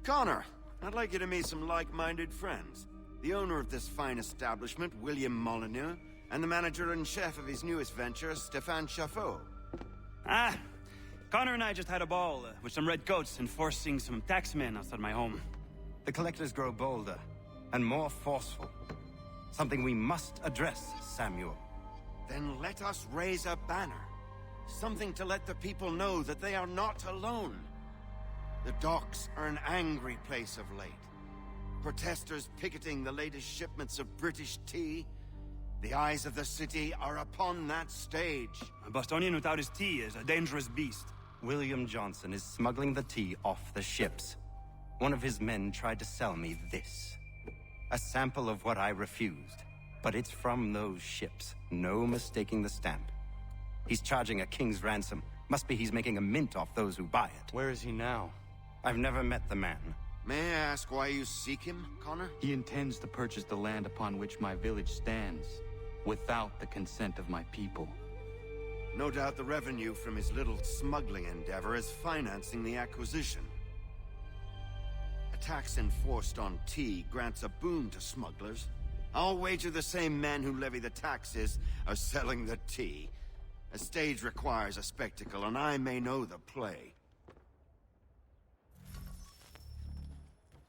Connor, I'd like you to meet some like-minded friends. The owner of this fine establishment, William Molyneux, and the manager and chef of his newest venture, Stéphane Chaffeau. Ah, Connor and I just had a ball with some redcoats enforcing some taxmen outside my home. The collectors grow bolder and more forceful. Something we must address, Samuel. Then let us raise a banner. Something to let the people know that they are not alone. The docks are an angry place of late. Protesters picketing the latest shipments of British tea. The eyes of the city are upon that stage. A Bostonian without his tea is a dangerous beast. William Johnson is smuggling the tea off the ships. One of his men tried to sell me this. A sample of what I refused. But it's from those ships. No mistaking the stamp. He's charging a king's ransom. Must be he's making a mint off those who buy it. Where is he now? I've never met the man. May I ask why you seek him, Connor? He intends to purchase the land upon which my village stands, without the consent of my people. No doubt the revenue from his little smuggling endeavor is financing the acquisition. A tax enforced on tea grants a boon to smugglers. I'll wager the same men who levy the taxes are selling the tea. A stage requires a spectacle, and I may know the play.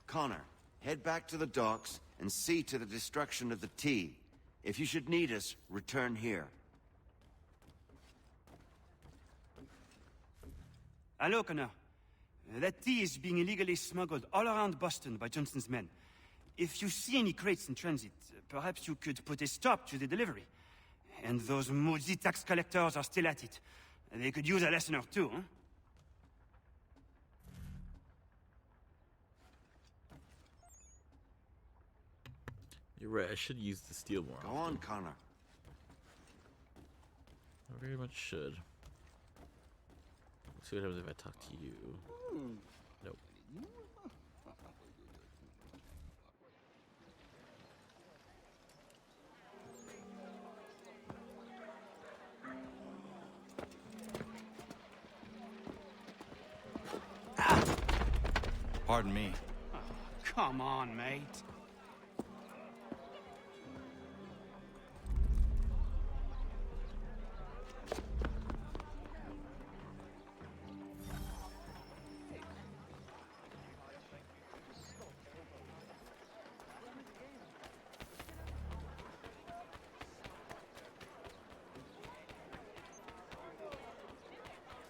Connor, head back to the docks and see to the destruction of the tea. If you should need us, return here. Hello, Connor. That tea is being illegally smuggled all around Boston by Johnson's men. If you see any crates in transit, perhaps you could put a stop to the delivery. And those moody tax collectors are still at it. They could use a lesson or two, huh? You're right, I should use the steel more Go often. on, Connor. I very much should. Let's see what happens if I talk to you. Nope. Pardon me. Oh, come on, mate.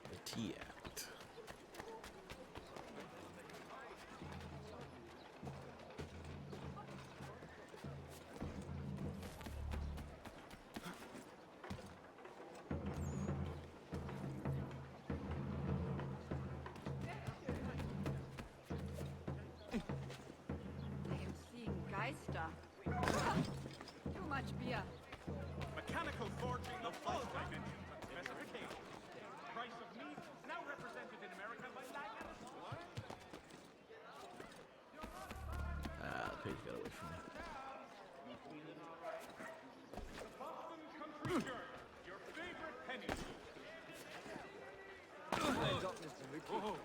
The Tea Act. I am seeing Geister. Too much beer. Mechanical forging of all dimensions and specifications. Price of meat now represented in America by Lions. The page got away from me. Boston Country Journal, your favorite penny. Whoa.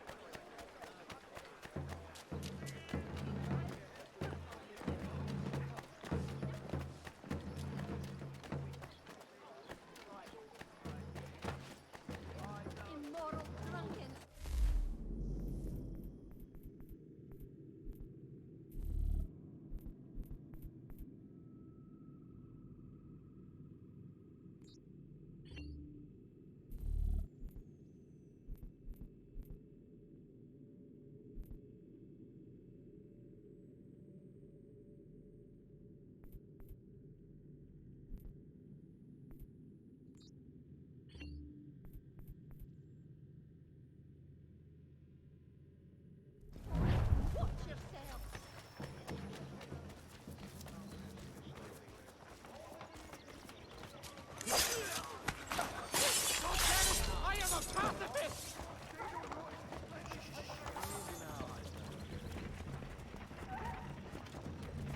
Immoral drunkens. Watch yourself. I am a pacifist!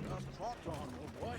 Just trot on, old boy.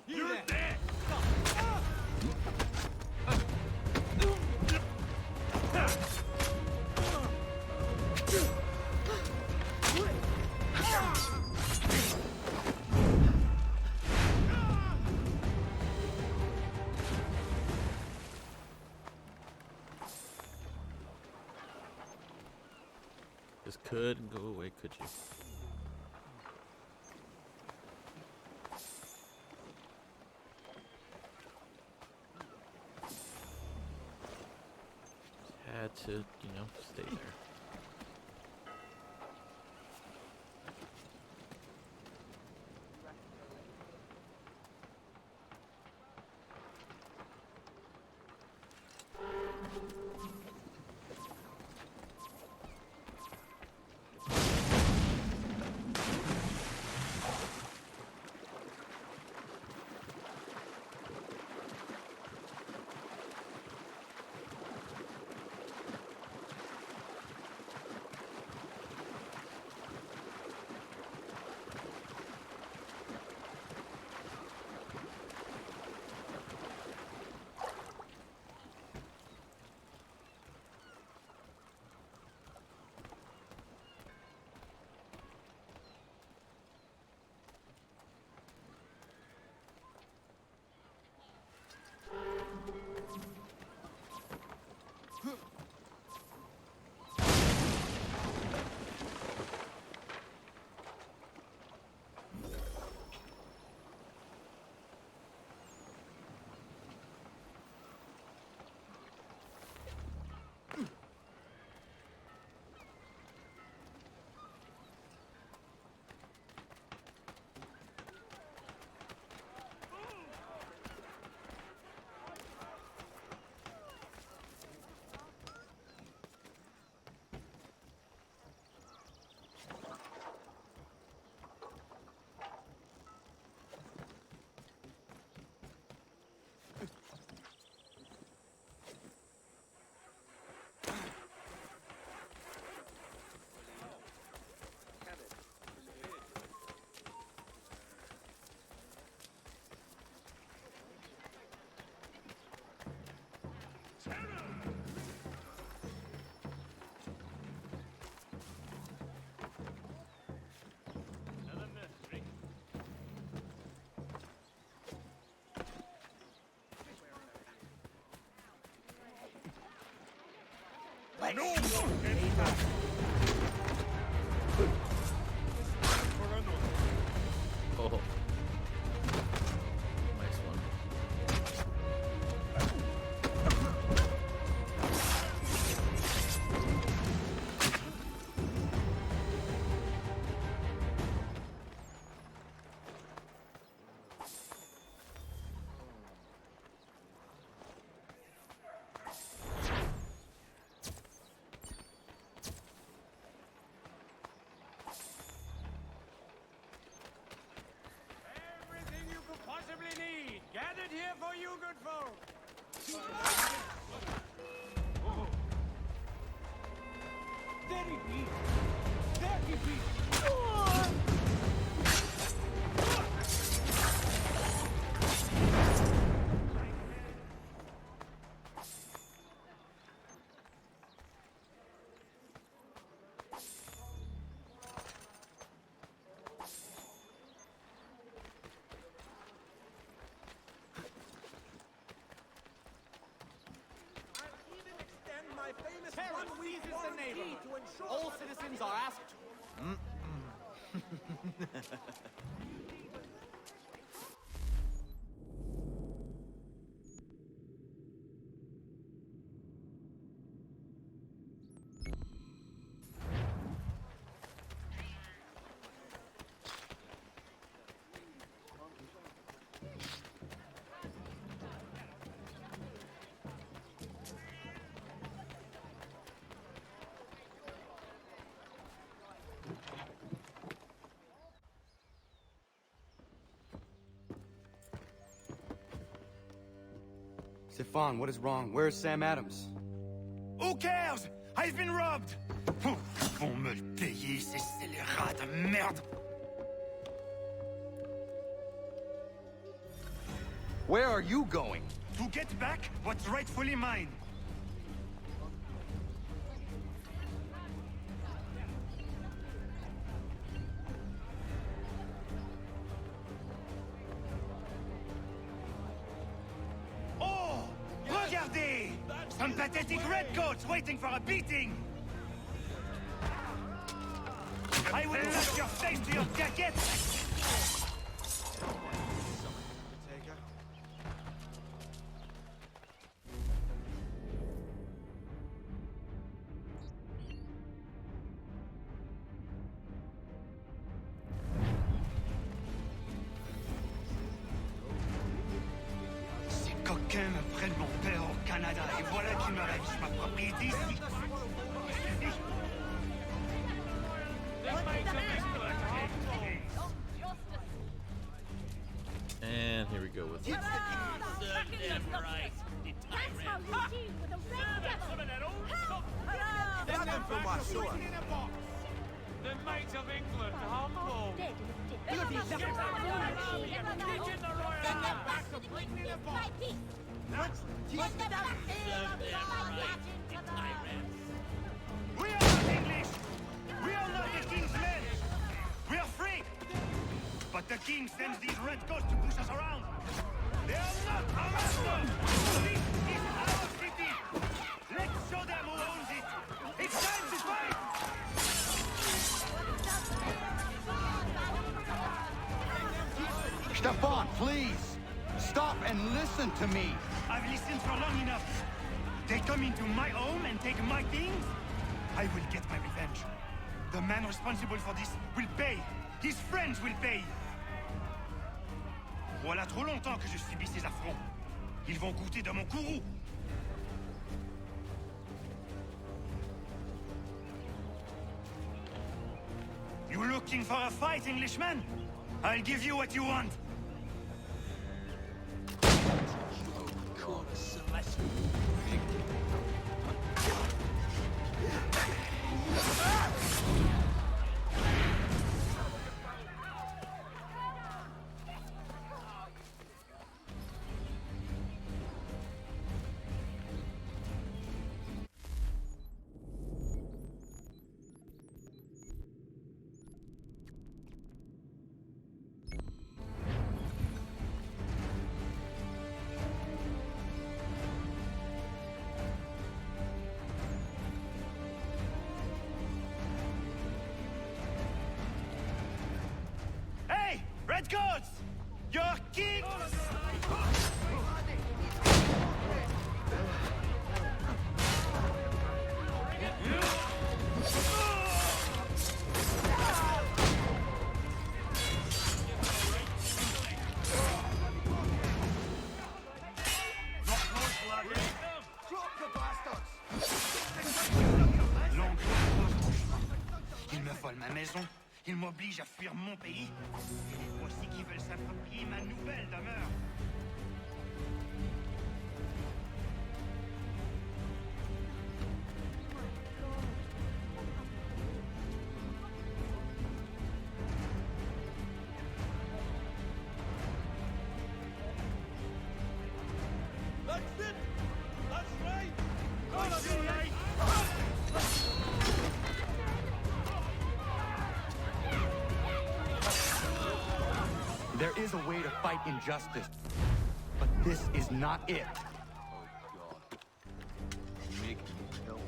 You're dead! Just couldn't go away, could you? Had to, stay there. No more getting back! For another. Oh. Nice one. he be? There he be! Terror seizes the neighborhood. All citizens are asked. Stefan, what is wrong? Where's Sam Adams? Who cares? I've been robbed! Ils vont me le payer, ces scélérats de merde! Where are you going? To get back what's rightfully mine. Oh! Regardez! Some pathetic redcoats waiting for a beating! I will knock your face to your jacket! Coquin me prenne mon père au Canada et voilà qu'il me ravise ma propriété ici. And here we go with it. The might of England humble. We are not English! We are not the king's men! We are free! But the king sends these redcoats to push us around! They are not our masters! This is our city! Let's show them who owns it! It's time to fight! Stefan, please! Stop and listen to me! I've listened for long enough. They come into my home and take my things? I will get my revenge. The man responsible for this will pay. His friends will pay. Voilà trop longtemps que je subis ces affronts. Ils vont goûter de mon courroux. You looking for a fight, Englishman? I'll give you what you want. Redcoats! Your king! Il me vole ma maison. Il m'oblige à fuir mon pays. Et les voici qui veulent s'approprier ma nouvelle demeure. is a way to fight injustice, but this is not it. Make me help.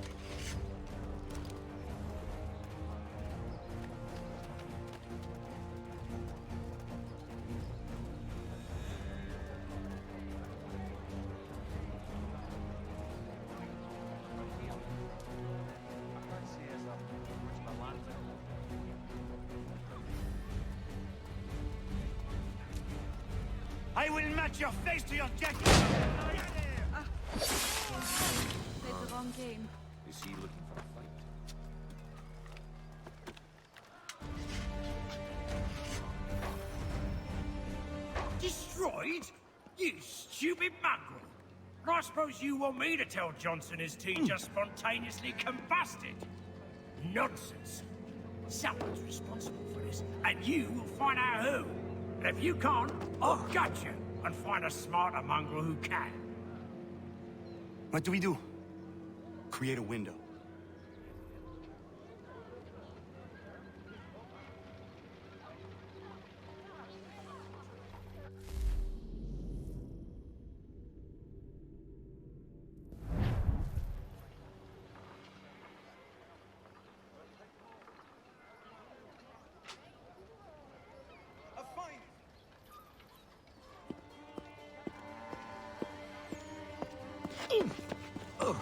I will match your face to your jacket! Played the wrong game. Is he looking for a fight? Destroyed? You stupid mongrel! I suppose you want me to tell Johnson his tea just spontaneously combusted? Nonsense. Someone's responsible for this, and you will find out who. And if you can't, I'll gut you and find a smarter mongrel who can. What do we do? Create a window.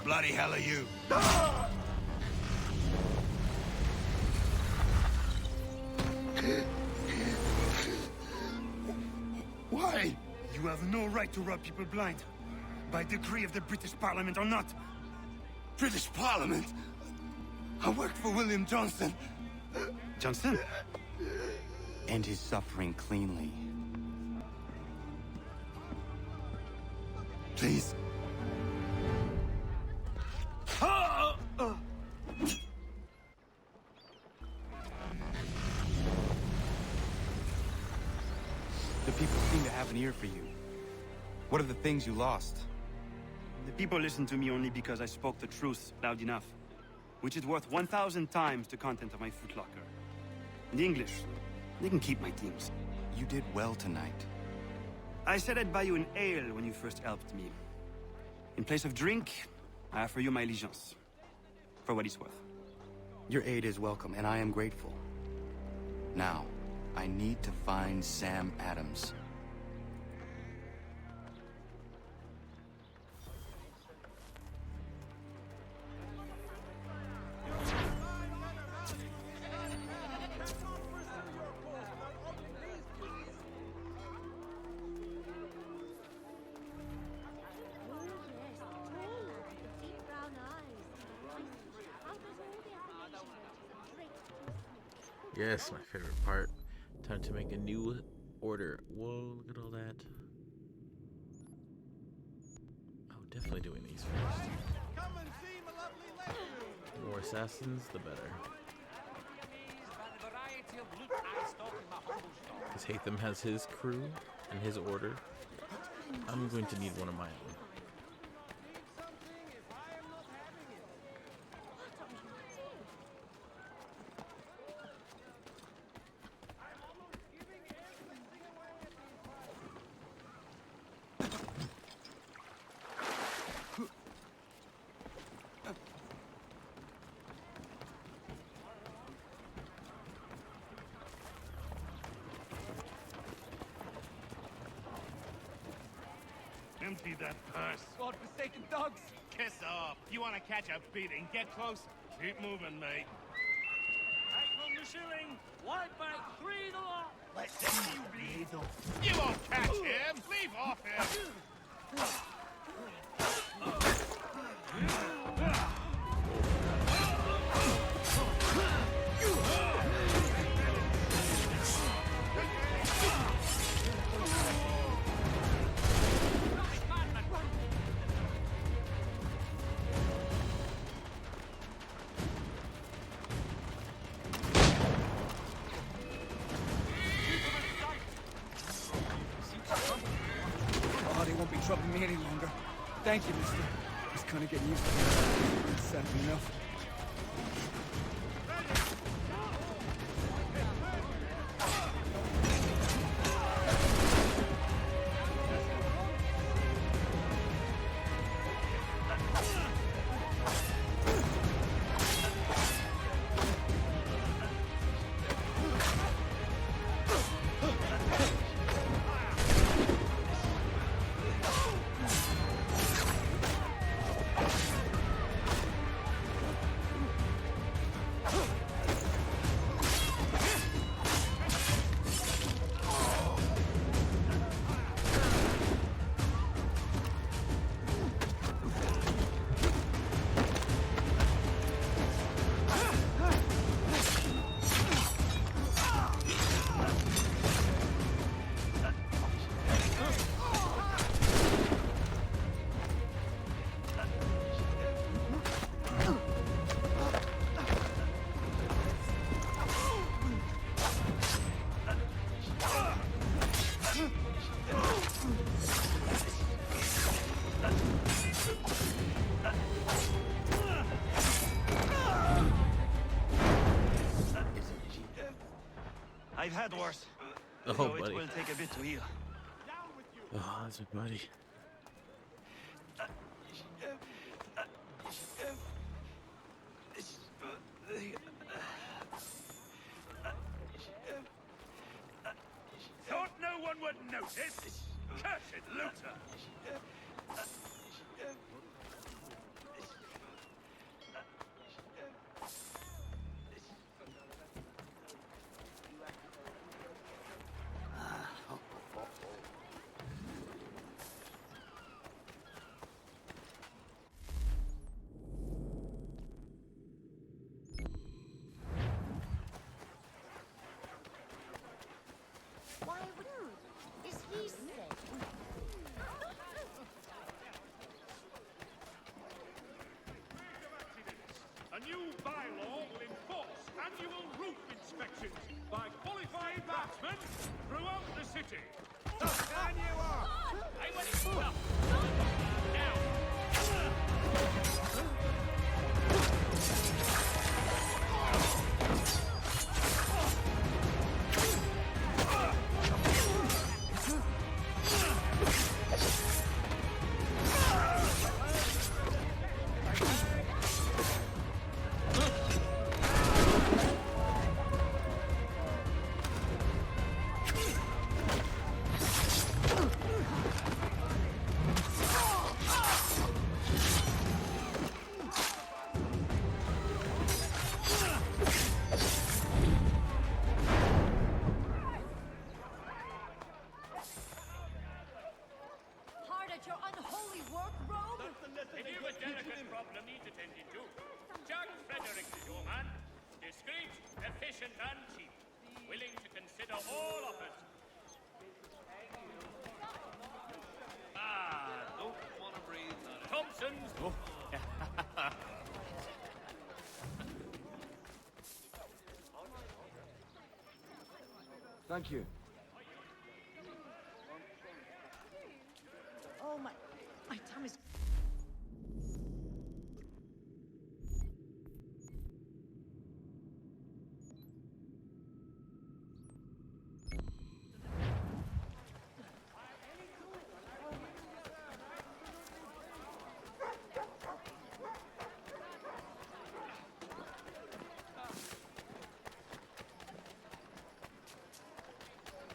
Bloody hell are you? Why? You have no right to rob people blind. By decree of the British Parliament or not. British Parliament? I worked for William Johnson. Johnson? End his suffering cleanly. Please. The people seem to have an ear for you. What are the things you lost? The people listen to me only because I spoke the truth loud enough. Which is worth 1,000 times the content of my footlocker. In English, they can keep my teams. You did well tonight. I said I'd buy you an ale when you first helped me. In place of drink, I offer you my allegiance. For what it's worth. Your aid is welcome, and I am grateful. Now, I need to find Sam Adams. Yes, my favorite part. Time to make a new order. Whoa, look at all that. Oh, definitely doing these first. The more assassins, the better. Because Hatham has his crew and his order. I'm going to need one of my own. Empty that purse. God-forsaken dogs! Kiss off. You want to catch a beating? Get close. Keep moving, mate. Take home the shilling. White back, 3 the lot. Let them you bleed. You won't catch him. Leave off him. They won't be troubling me any longer. Thank you, mister. Just kind of getting used to it. It's sad enough. had worse. Oh, So buddy. it will take a bit to heal. Oh, that's my buddy. Thought no one would notice. Cursed looter. Why would... Is he safe? A new bylaw will enforce annual roof inspections by qualified batsmen throughout the city. Stand you are! I want it up! Now! Hard at your unholy work, rogue? If you have a delicate problem needs attending to, Jack Fredericks is your man. Discreet, efficient, and cheap. Willing to consider all offers. Don't want to breathe on it. Thompson's. Oh. Thank you. Oh, my tongue is...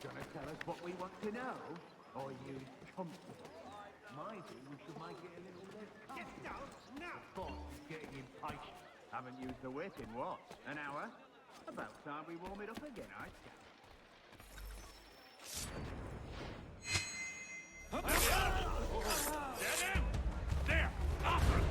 Gonna tell us what we want to know? Or you comfortable? My view we should make it a little less comfortable. Get out now! The boss is getting impatient. Haven't used the whip in what? An hour? About time we warm it up again, I say. Get him! There! After him!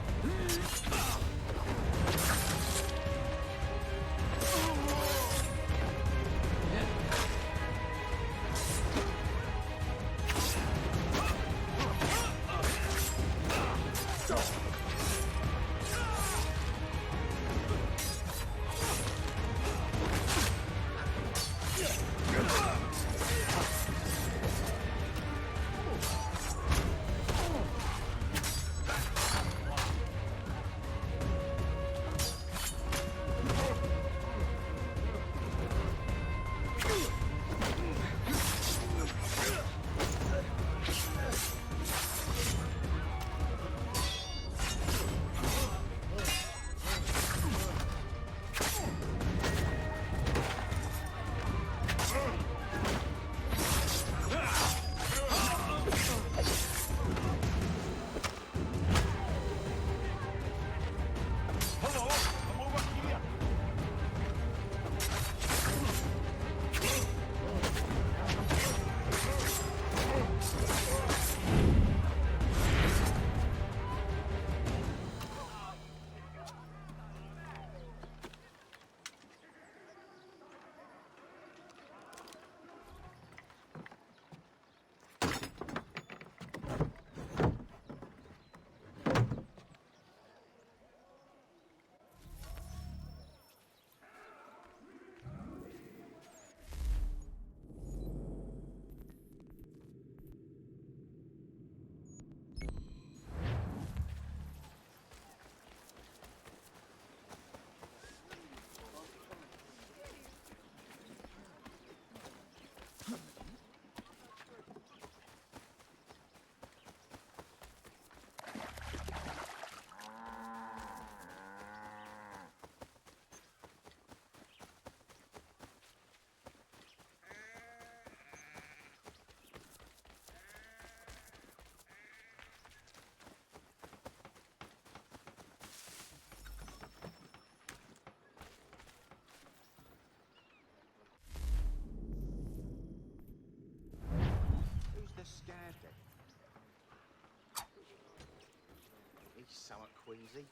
something queasy.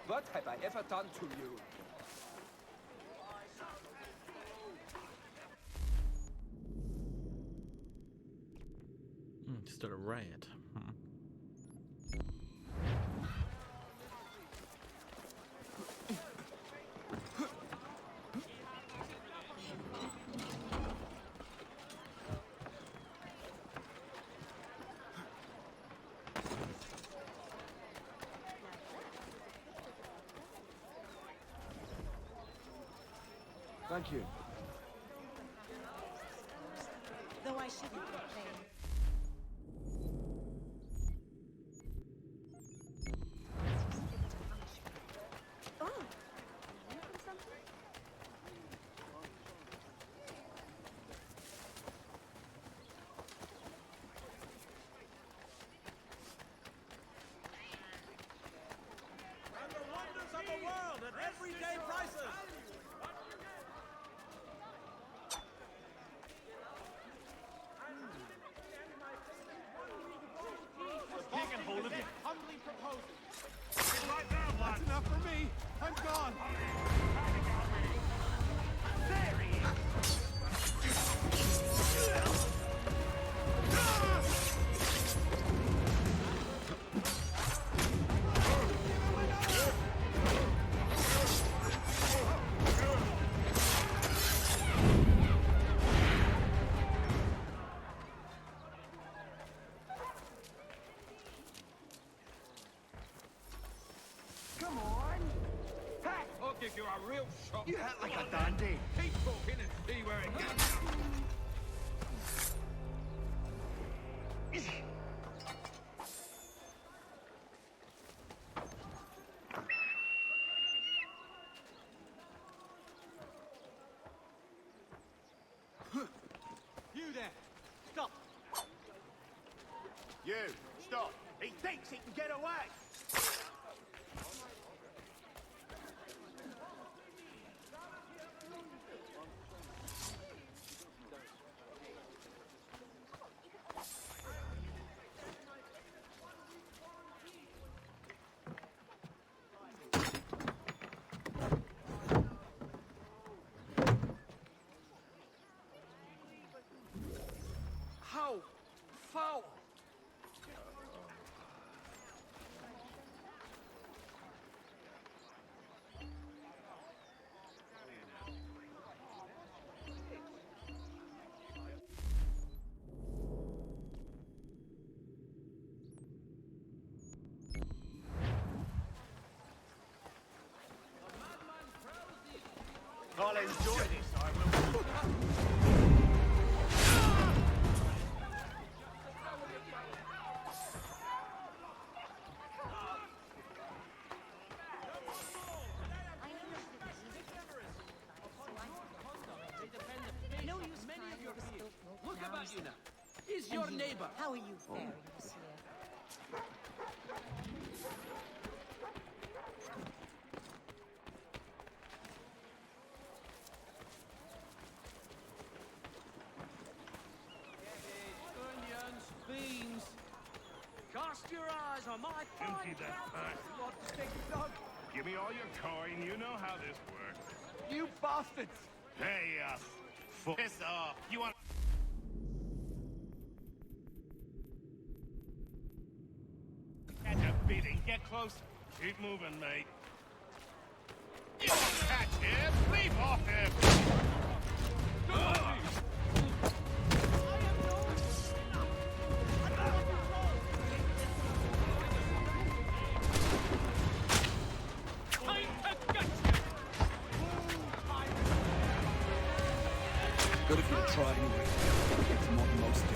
What have I ever done to you? Start a riot. Thank you. Though I shouldn't complain. Oh, you from something? And the wonders of the world at everyday prices. Taking hold of it. Humbly proposing. Right now, lad. That's enough for me. I'm gone. There he is. Come on. Hey, I'll give you a real shot. You act like a dandy. Keep talking and see where it gets. You there. Stop. You, stop. He thinks he can get away. How foul. I'll enjoy this, I will. No use crying over spilt milk. Look now. about you now. He's your And you, neighbor. How are you faring this year? Onions, beans. Cast your eyes on my Empty that pack. What stick dog? Give me all your coin. You know how this works. You bastards! Hey, piss off. You want... Catch a beating. Get closer. Keep moving, mate. You won't catch him. Leave off him. try anyway. It's more than most do.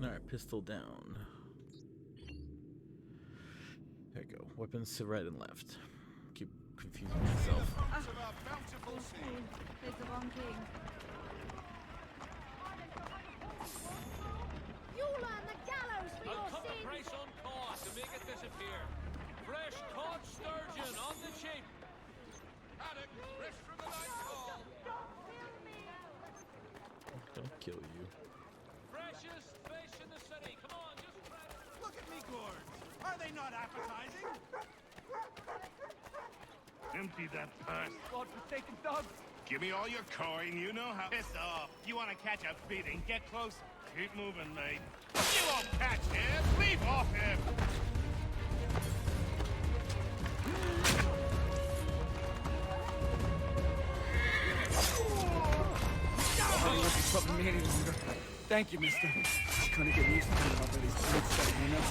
Alright, pistol down. There you go. Weapons to right and left. Keep confusing myself. There's the wrong king. You'll earn the gallows for your cut the sins! price on cod to make it disappear. Fresh cod sturgeon on the cheap. Haddock, fresh from the night call. Don't kill you. Freshest fish in the city. Come on, just try it. Look at me gourds. Are they not appetizing? Empty that purse. God-forsaken dogs! Give me all your coin, you know how. Piss off. You want to catch a beating? Get closer. Keep moving, mate. You won't catch him. Leave off him. Nobody won't be troubling me any longer. Thank you, mister. I couldn't get used to it over these things, you know?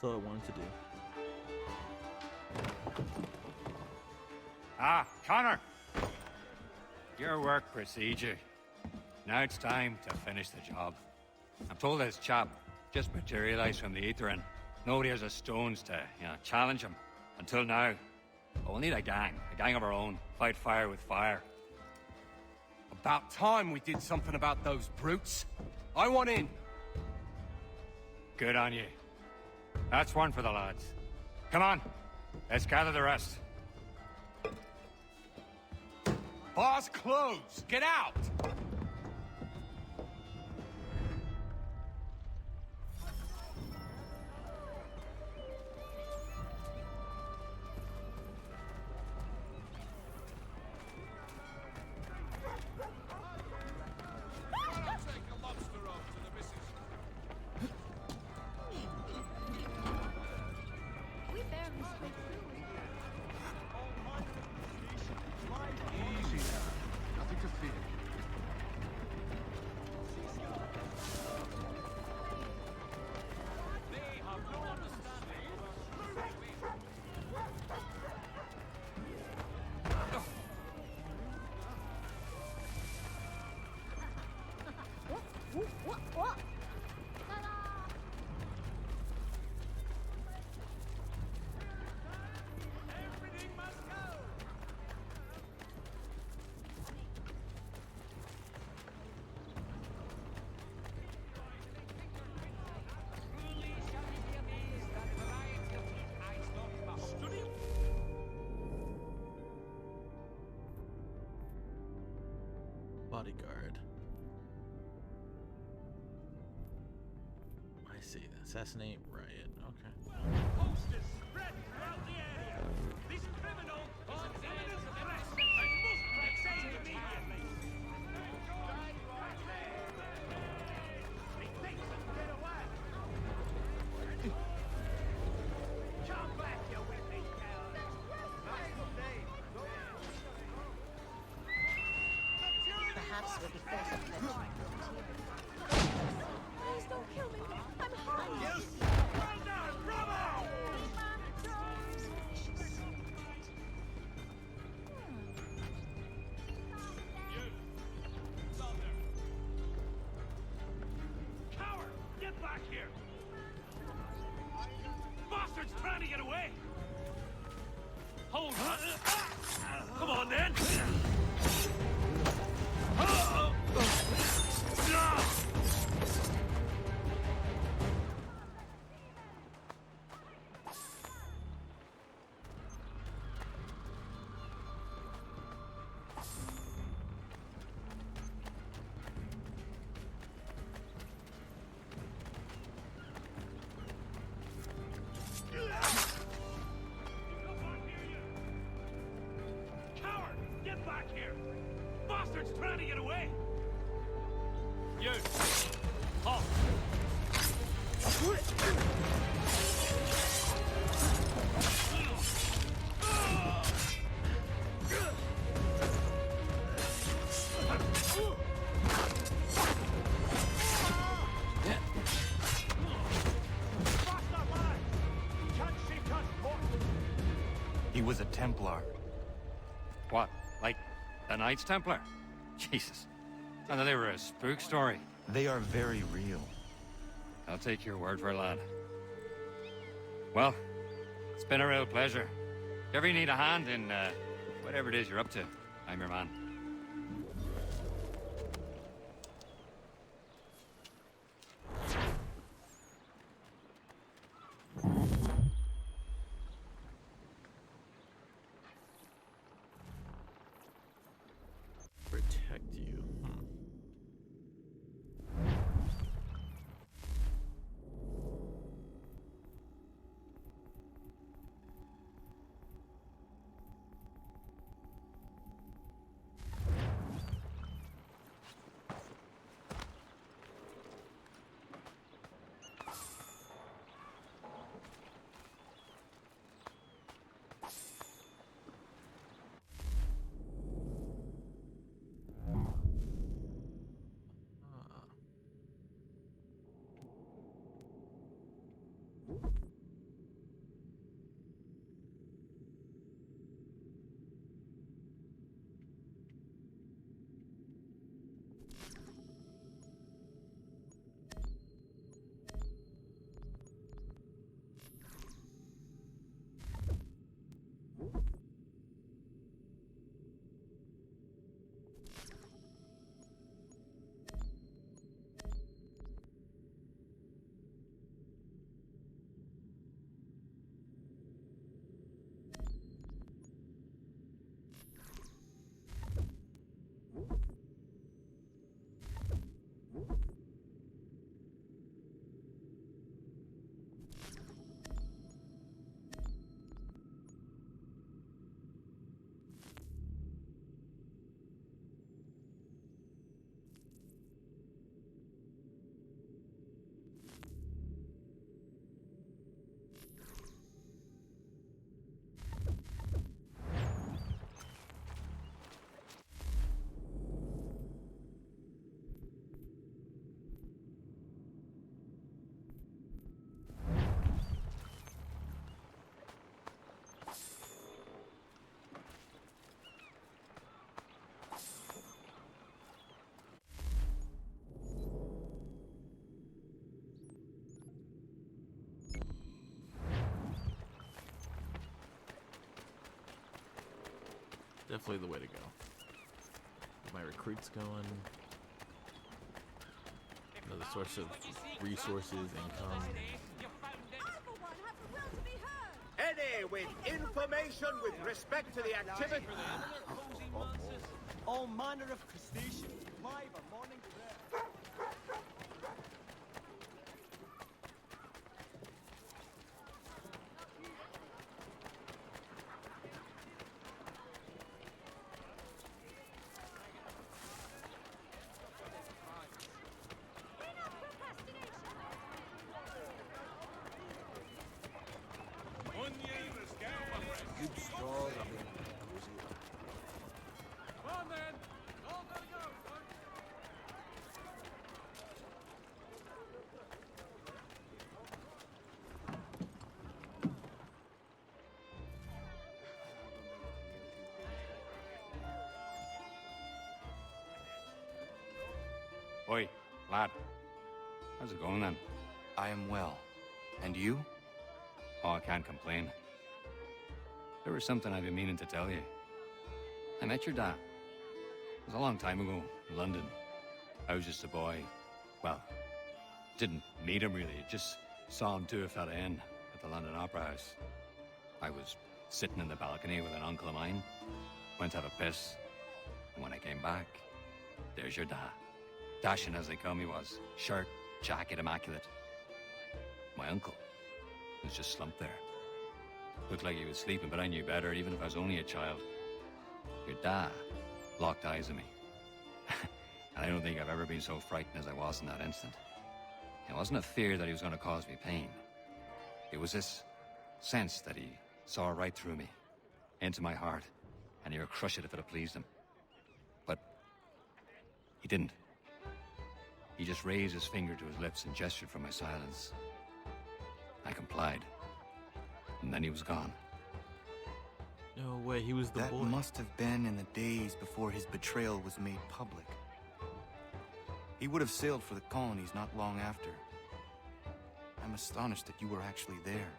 That's all I wanted to do. Ah, Connor! Your work precedes you. Now it's time to finish the job. I'm told this chap just materialized from the ether and nobody has a stones to, challenge him. Until now. But we'll need a gang of our own. Fight fire with fire. About time we did something about those brutes. I want in. Good on you. That's one for the lads. Come on, let's gather the rest. Bar's closed. Get out! Bodyguard. I see. Assassinate riot. Okay. Posters spread throughout the area. This criminal is an imminent threat and must be detained immediately. He thinks he can get away. Come back, you wicked coward. Perhaps we'll be forced to pledge. Please don't kill me. I'm harmless. Well done, bravo! Coward, get back here! Bastard's trying to get away! Hold on! Come on, then! Coward, get back here! Bastard's trying to get away! You! Halt! He was a Templar. What, like the Knights Templar? Jesus. I thought they were a spook story. They are very real. I'll take your word for it, lad. Well, it's been a real pleasure. If you ever need a hand in whatever it is you're up to, I'm your man. Protect you. definitely the way to go. Get my recruits going. Another source of resources, income. Any with information with respect to the activity. All manner of crustaceans. Live a morning prayer. Good straws, I mean, cozy. Come on then! All gotta go, son! Oi, lad. How's it going then? I am well. And you? Oh, I can't complain. There was something I've been meaning to tell you. I met your dad. It was a long time ago, in London. I was just a boy. Well, didn't meet him really, just saw him do a fella in at the London Opera House. I was sitting in the balcony with an uncle of mine, went to have a piss, and when I came back, there's your dad. Dashing as they come he was, shirt, jacket, immaculate. My uncle was just slumped there. Looked like he was sleeping, but I knew better, even if I was only a child. Your dad locked eyes on me. And I don't think I've ever been so frightened as I was in that instant. It wasn't a fear that he was going to cause me pain. It was this sense that he saw right through me, into my heart, and he would crush it if it had pleased him. But he didn't. He just raised his finger to his lips and gestured for my silence. I complied. And then he was gone. No way, he was the That boy. must have been in the days before his betrayal was made public. He would have sailed for the colonies not long after. I'm astonished that you were actually there.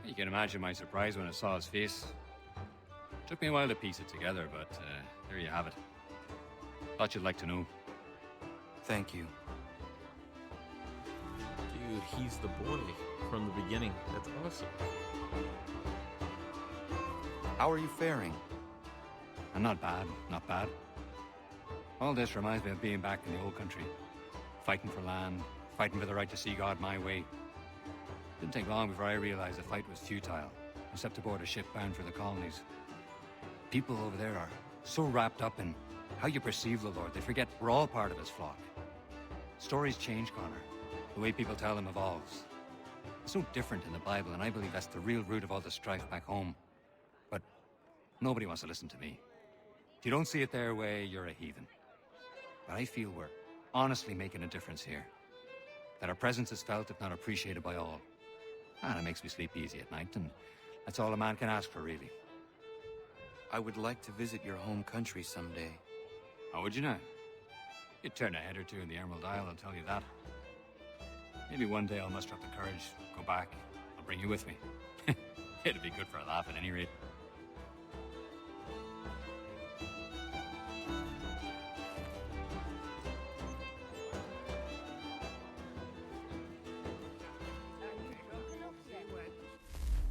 You can imagine my surprise when I saw his face. Took me a while to piece it together, but there you have it. Thought you'd like to know. Thank you. Dude, he's the boy from the beginning. That's awesome. How are you faring? I'm not bad, not bad. All this reminds me of being back in the old country. Fighting for land, fighting for the right to see God my way. Didn't take long before I realized the fight was futile, except aboard a ship bound for the colonies. People over there are so wrapped up in how you perceive the Lord, they forget we're all part of his flock. Stories change, Connor. The way people tell them evolves. It's no different in the Bible, and I believe that's the real root of all the strife back home. But nobody wants to listen to me. If you don't see it their way, you're a heathen. But I feel we're honestly making a difference here. That our presence is felt, if not appreciated by all. And it makes me sleep easy at night, and that's all a man can ask for, really. I would like to visit your home country someday. How would you now? You'd turn a head or two in the Emerald Isle, I'll tell you that. Maybe one day I'll muster up the courage, go back. I'll bring you with me. It'd be good for a laugh at any rate.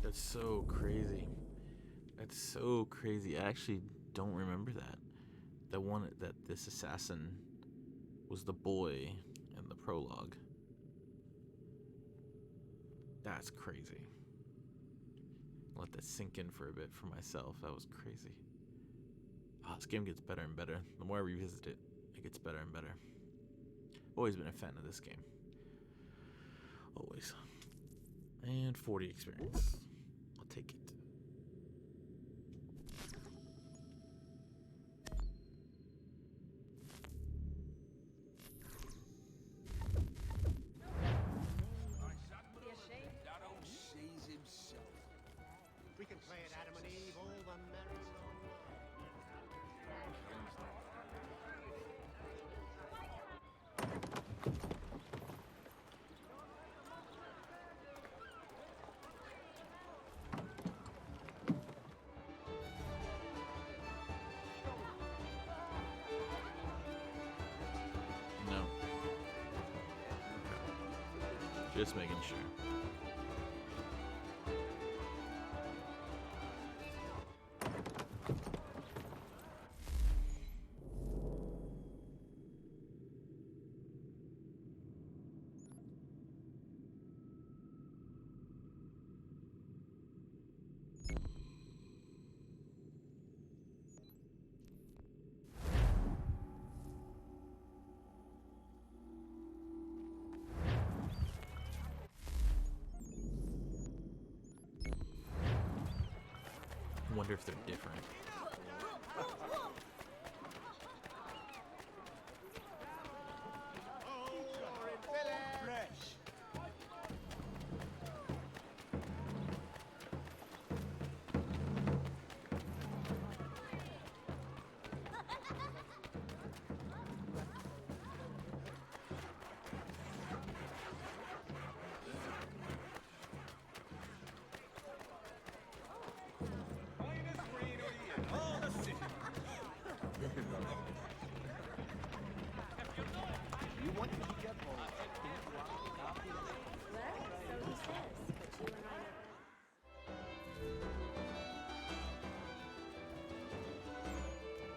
That's so crazy. That's so crazy. I actually don't remember that. The one that this assassin was the boy in the prologue. That's crazy. Let that sink in for a bit for myself. That was crazy. Oh, this game gets better and better. The more I revisit it, it gets better and better. Always been a fan of this game. Always. And 40 experience. I'll take it. We can play at Adam and Eve all the merry long Just making sure. I wonder if they're different.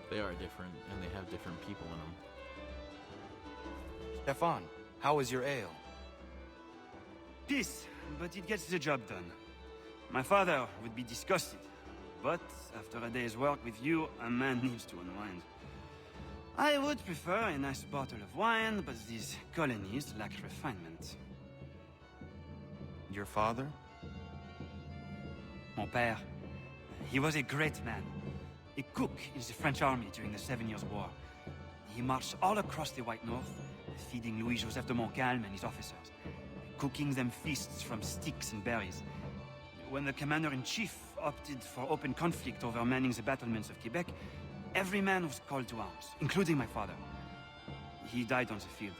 They are different, and they have different people in them. Stefan, how is your ale? Peace, but it gets the job done. My father would be disgusted, but after a day's work with you, a man needs to unwind. I would prefer a nice bottle of wine, but these colonies lack refinement. Your father? Mon père. He was a great man. A cook in the French army during the 7 Years' War. He marched all across the White North, feeding Louis-Joseph de Montcalm and his officers, cooking them feasts from sticks and berries. When the commander-in-chief opted for open conflict over manning the battlements of Quebec, every man was called to arms, including my father. He died on the field.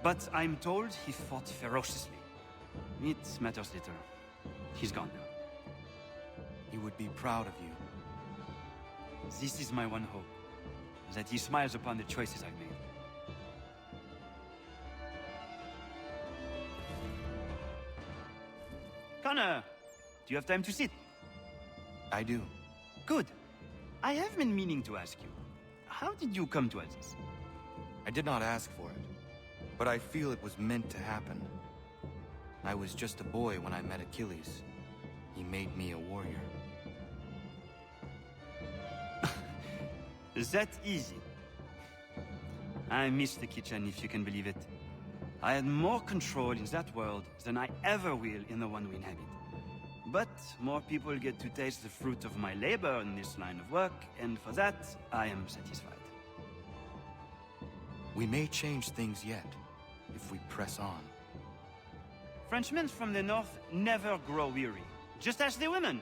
But I'm told he fought ferociously. It matters little. He's gone now. He would be proud of you. This is my one hope, that he smiles upon the choices I've made. Connor, do you have time to sit? I do. Good. I have been meaning to ask you, how did you come to this? I did not ask for it, but I feel it was meant to happen. I was just a boy when I met Achilles. He made me a warrior. That easy. I miss the kitchen, if you can believe it. I had more control in that world than I ever will in the one we inhabit. But more people get to taste the fruit of my labor in this line of work, and for that, I am satisfied. We may change things yet, if we press on. Frenchmen from the north never grow weary. Just ask the women.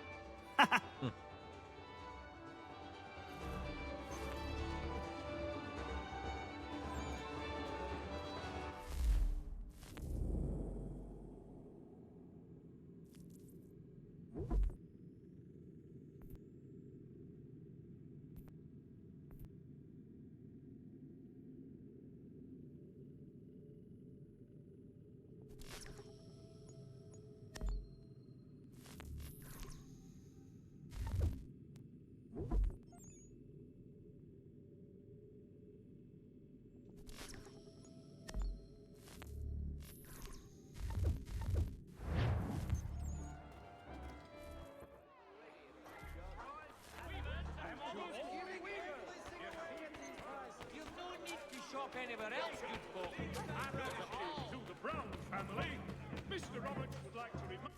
Anywhere else, good folk. To the Brown family, Mr. Roberts would like to remind...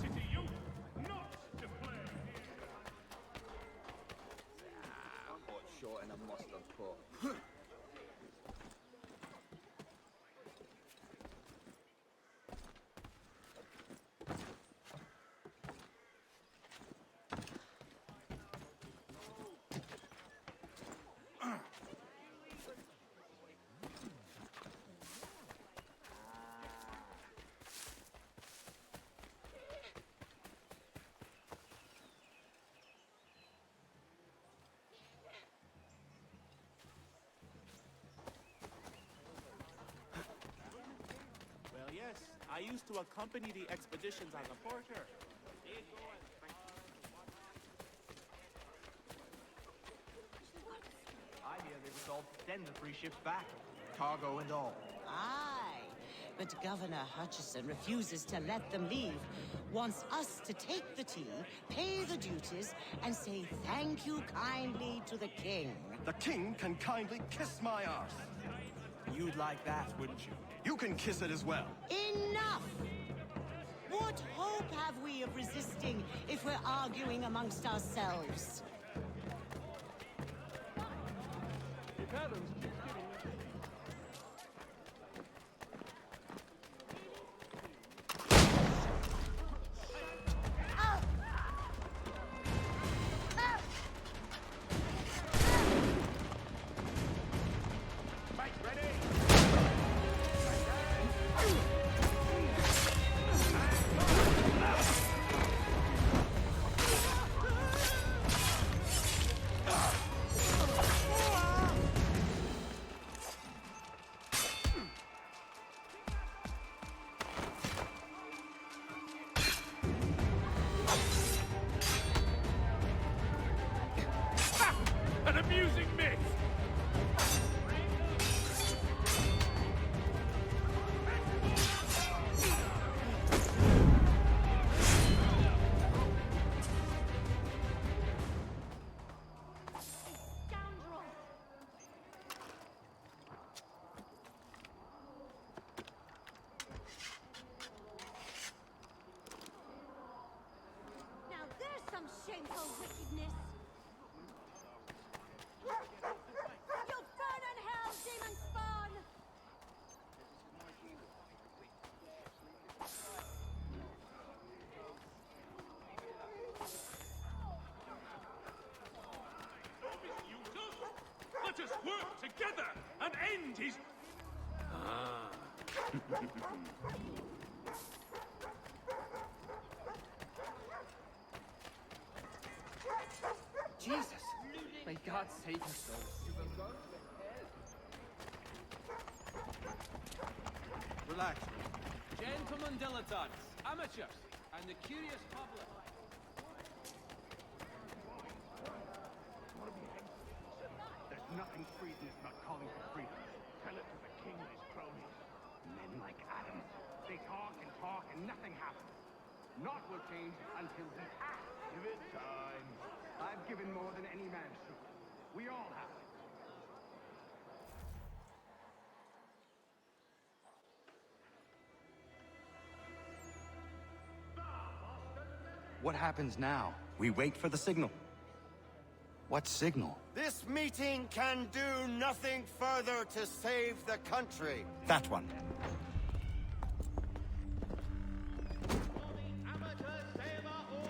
City youth, not to play here. Hot short in a mustard pot. I used to accompany the expeditions as a porter. I hear they resolved to send the 3 ships back. Cargo and all. Aye, but Governor Hutchison refuses to let them leave. Wants us to take the tea, pay the duties, and say thank you kindly to the king. The king can kindly kiss my arse. You'd like that, wouldn't you? You can kiss it as well. Enough! What hope have we of resisting if we're arguing amongst ourselves? An amusing myth! Now there's some shameful wickedness. You'll burn in hell, demon spawn! Let us work together and end his... Jesus! May God save your souls. Relax. Gentlemen dilettantes, amateurs, and the curious public. There's nothing freedom is not calling for freedom. Tell it to the king and his cronies. Men like Adam. They talk and nothing happens. Naught will change until he acts. Give it time. I've given more than any man should. We all have. What happens now? We wait for the signal. What signal? This meeting can do nothing further to save the country. That one.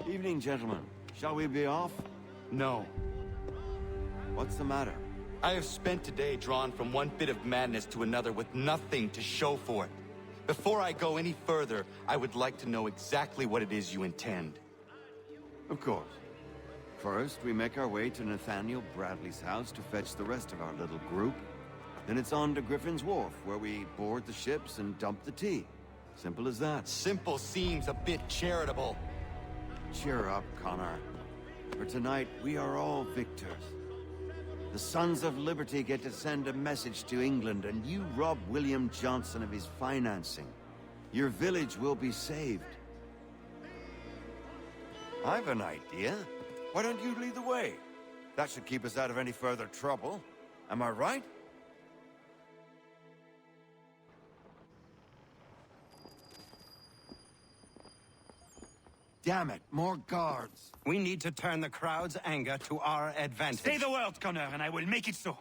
Evening, gentlemen. Shall we be off? No. What's the matter? I have spent today drawn from one bit of madness to another with nothing to show for it. Before I go any further, I would like to know exactly what it is you intend. Of course. First, we make our way to Nathaniel Bradley's house to fetch the rest of our little group. Then it's on to Griffin's Wharf, where we board the ships and dump the tea. Simple as that. Simple seems a bit charitable. Cheer up, Connor. For tonight, we are all victors. The Sons of Liberty get to send a message to England, and you rob William Johnson of his financing. Your village will be saved. I've an idea. Why don't you lead the way? That should keep us out of any further trouble. Am I right? Damn it, more guards. We need to turn the crowd's anger to our advantage. Say the word, Connor, and I will make it so.